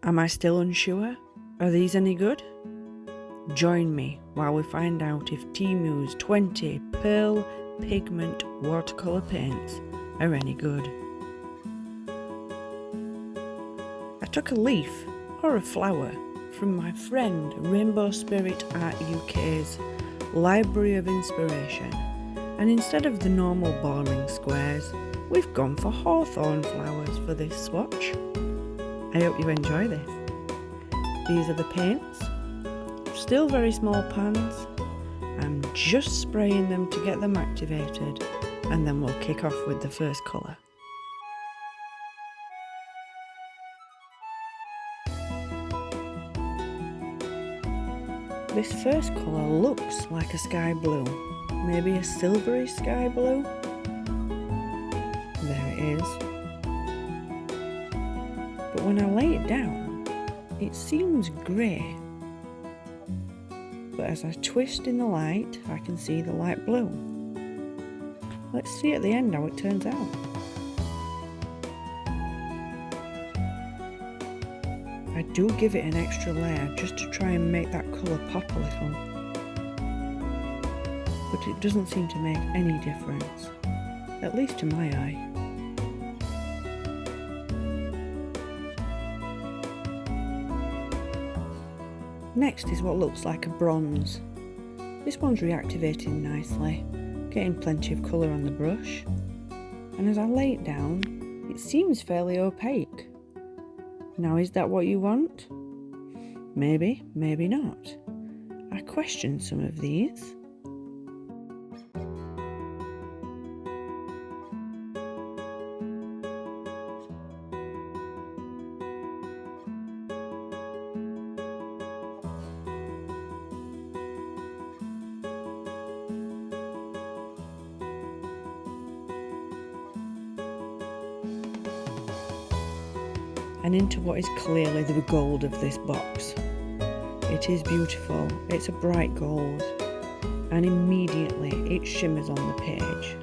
Am I still unsure? Are these any good? Join me while we find out if Temu's 20 Pearl Pigment watercolour paints are any good. I took a leaf, or a flower, from my friend Rainbow Spirit Art UK's Library of Inspiration, and instead of the normal boring squares, we've gone for hawthorn flowers for this swatch. I hope you enjoy this. These are the paints, still very small pans. I'm just spraying them to get them activated, and then we'll kick off with the first colour. This first colour looks like a sky blue, maybe a silvery sky blue. There it is. But when I lay it down, it seems grey. But as I twist in the light, I can see the light blue. Let's see at the end how it turns out. I do give it an extra layer just to try and make that colour pop a little. But it doesn't seem to make any difference, at least to my eye. Next is what looks like a bronze. This one's reactivating nicely, getting plenty of colour on the brush. And as I lay it down, it seems fairly opaque. Now, is that what you want? Maybe, maybe not. I question some of these. And into what is clearly the gold of this box. It is beautiful, it's a bright gold, and immediately it shimmers on the page.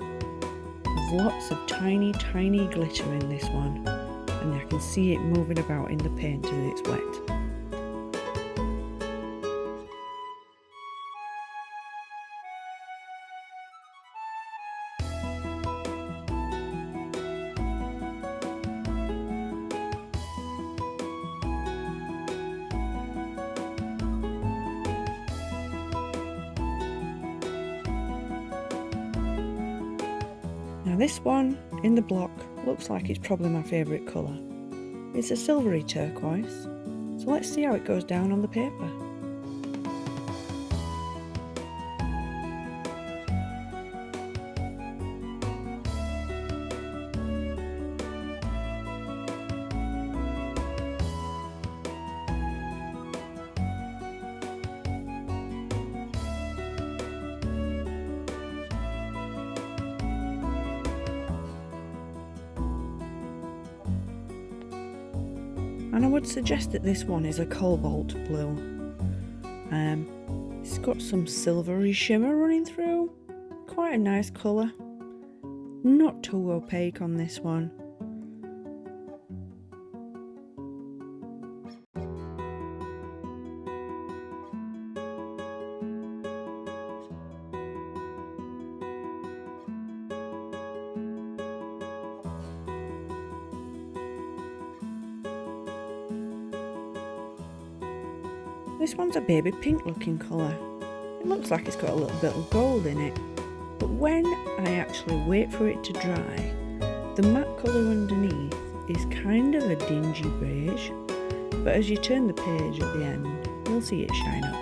There's lots of tiny glitter in this one, and I can see it moving about in the paint as it's wet. Now this one in the block looks like it's probably my favourite colour. It's a silvery turquoise, so let's see how it goes down on the paper. And I would suggest that this one is a cobalt blue. It's got some silvery shimmer running through. Quite a nice colour. Not too opaque on this one. This one's a baby pink looking colour. It looks like it's got a little bit of gold in it, but when I actually wait for it to dry, the matte colour underneath is kind of a dingy beige, but as you turn the page at the end, you'll see it shine up.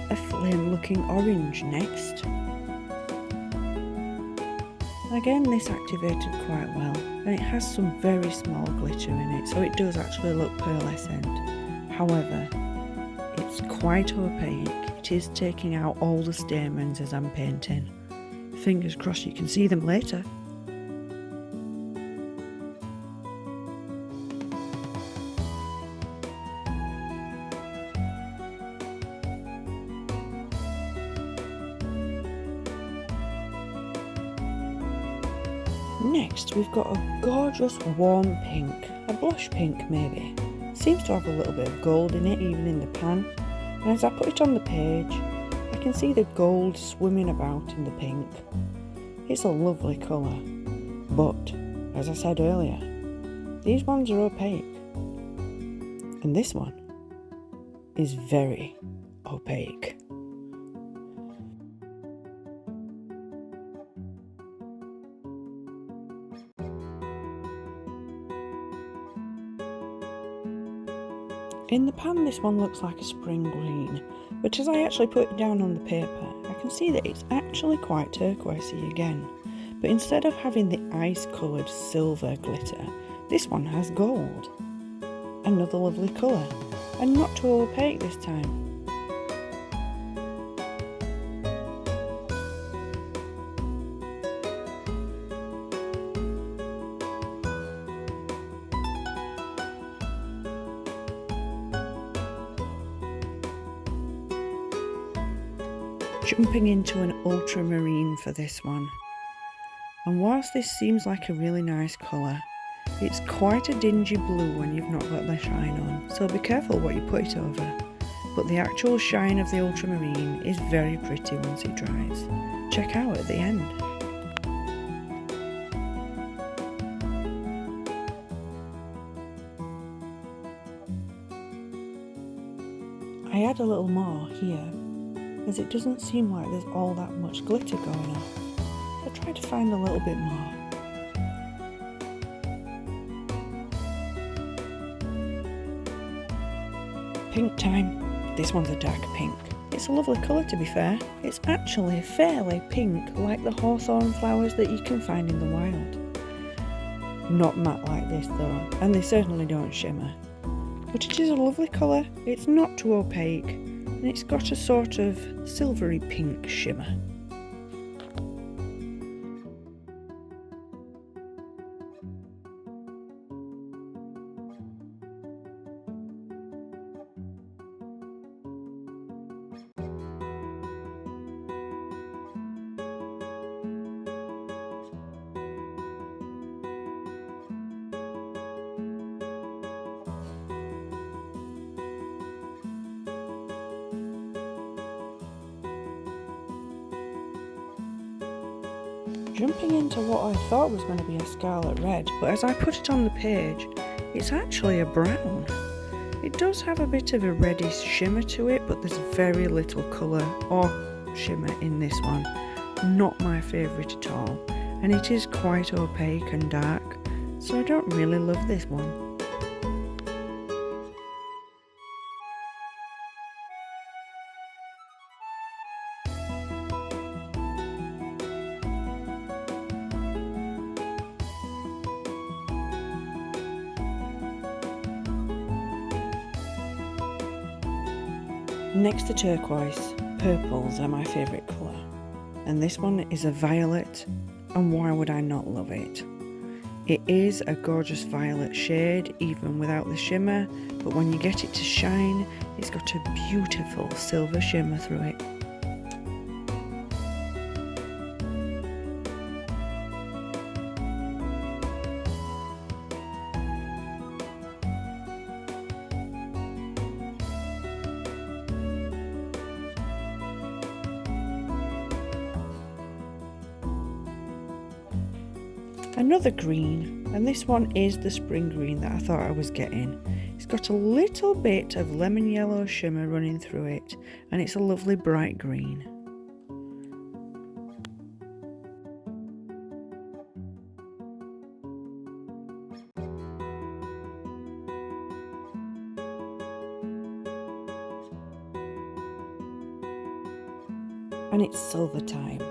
A flame looking orange next. Again, this activated quite well, and it has some very small glitter in it, so it does actually look pearlescent. However, it's quite opaque. It is taking out all the stamens as I'm painting. Fingers crossed you can see them later. Next we've got a gorgeous warm pink, a blush pink maybe. Seems to have a little bit of gold in it even in the pan, and as I put it on the page I can see the gold swimming about in the pink. It's a lovely colour, but as I said earlier, these ones are opaque, and this one is very opaque. In the pan this one looks like a spring green, but as I actually put it down on the paper I can see that it's actually quite turquoisey again, but instead of having the ice coloured silver glitter, this one has gold. Another lovely colour, and not too opaque this time. Jumping into an ultramarine for this one, and whilst this seems like a really nice colour, it's quite a dingy blue when you've not got the shine on, so be careful what you put it over, but the actual shine of the ultramarine is very pretty once it dries. Check out at the end. I add a little more here, as it doesn't seem like there's all that much glitter going on. I try to find a little bit more. Pink time. This one's a dark pink. It's a lovely colour to be fair. It's actually fairly pink like the hawthorn flowers that you can find in the wild. Not matte like this though, and they certainly don't shimmer. But it is a lovely colour, it's not too opaque, and it's got a sort of silvery pink shimmer. Jumping into what I thought was going to be a scarlet red, but as I put it on the page, it's actually a brown. It does have a bit of a reddish shimmer to it, but there's very little colour or shimmer in this one. Not my favourite at all, and it is quite opaque and dark, so I don't really love this one. Next to turquoise, purples are my favourite colour, and this one is a violet, and why would I not love it? It is a gorgeous violet shade even without the shimmer, but when you get it to shine, it's got a beautiful silver shimmer through it. Another green, and this one is the spring green that I thought I was getting. It's got a little bit of lemon yellow shimmer running through it, and it's a lovely bright green. And it's silver time.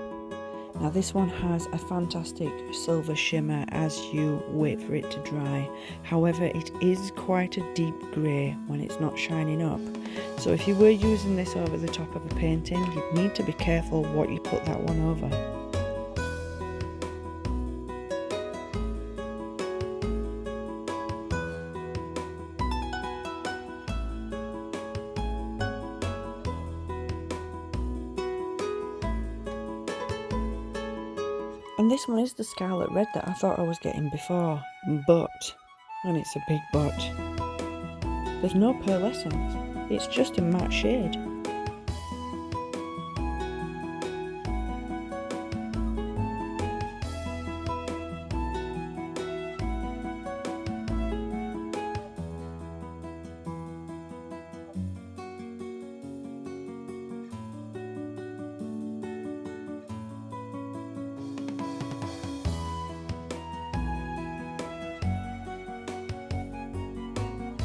Now this one has a fantastic silver shimmer as you wait for it to dry. However, it is quite a deep grey when it's not shining up. So if you were using this over the top of a painting, you'd need to be careful what you put that one over. And this one is the scarlet red that I thought I was getting before, but, and it's a big but, there's no pearlescent, it's just a matte shade.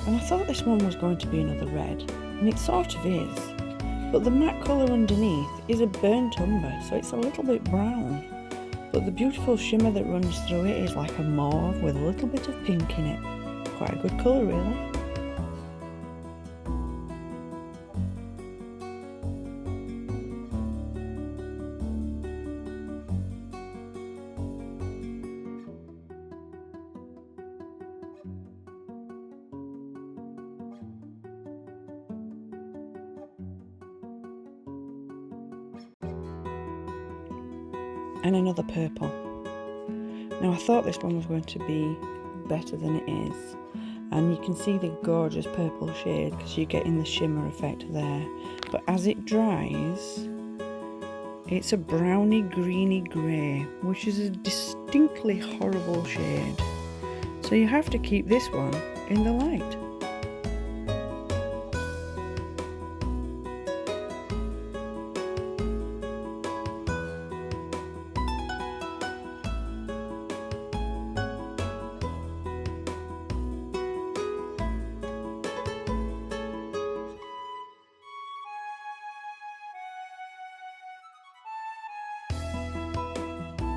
And I thought this one was going to be another red, and it sort of is, but the matte colour underneath is a burnt umber, so it's a little bit brown, but the beautiful shimmer that runs through it is like a mauve with a little bit of pink in it. Quite a good colour really. And another purple. Now I thought this one was going to be better than it is, and you can see the gorgeous purple shade because you're getting the shimmer effect there, but as it dries it's a browny greeny grey, which is a distinctly horrible shade, so you have to keep this one in the light.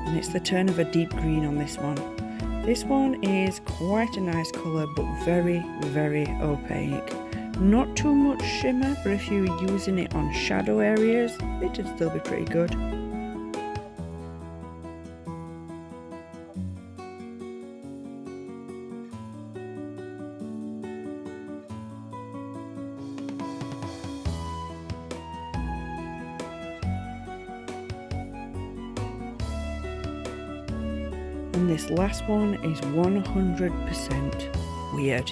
And it's the turn of a deep green on this one. This one is quite a nice colour, but very, very opaque. Not too much shimmer, but if you were using it on shadow areas, it'd still be pretty good. And this last one is 100% weird.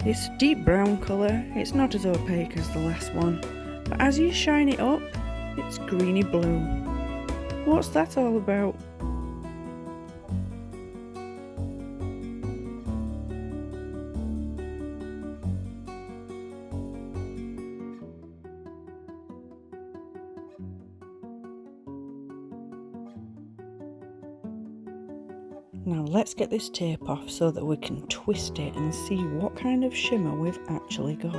It's a deep brown colour, it's not as opaque as the last one, but as you shine it up, it's greeny blue. What's that all about? Now let's get this tape off so that we can twist it and see what kind of shimmer we've actually got.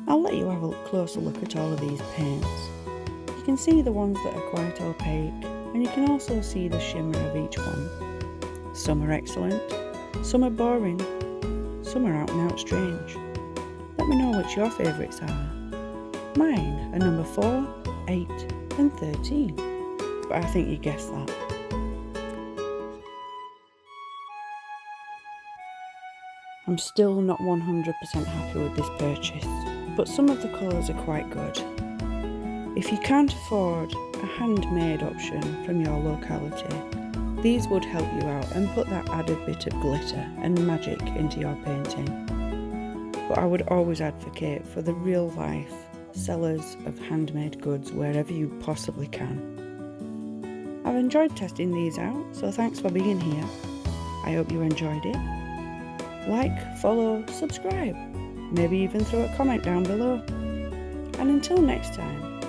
I'll let you have a closer look at all of these paints. You can see the ones that are quite opaque, and you can also see the shimmer of each one. Some are excellent, some are boring, some are out and out strange. Let me know which your favourites are. Mine are number 4, 8 and 13, but I think you guessed that. I'm still not 100% happy with this purchase, but some of the colours are quite good. If you can't afford a handmade option from your locality, these would help you out and put that added bit of glitter and magic into your painting. But I would always advocate for the real life sellers of handmade goods wherever you possibly can. I've enjoyed testing these out, so thanks for being here. I hope you enjoyed it. Like, follow, subscribe, maybe even throw a comment down below. And until next time,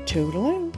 toodaloo!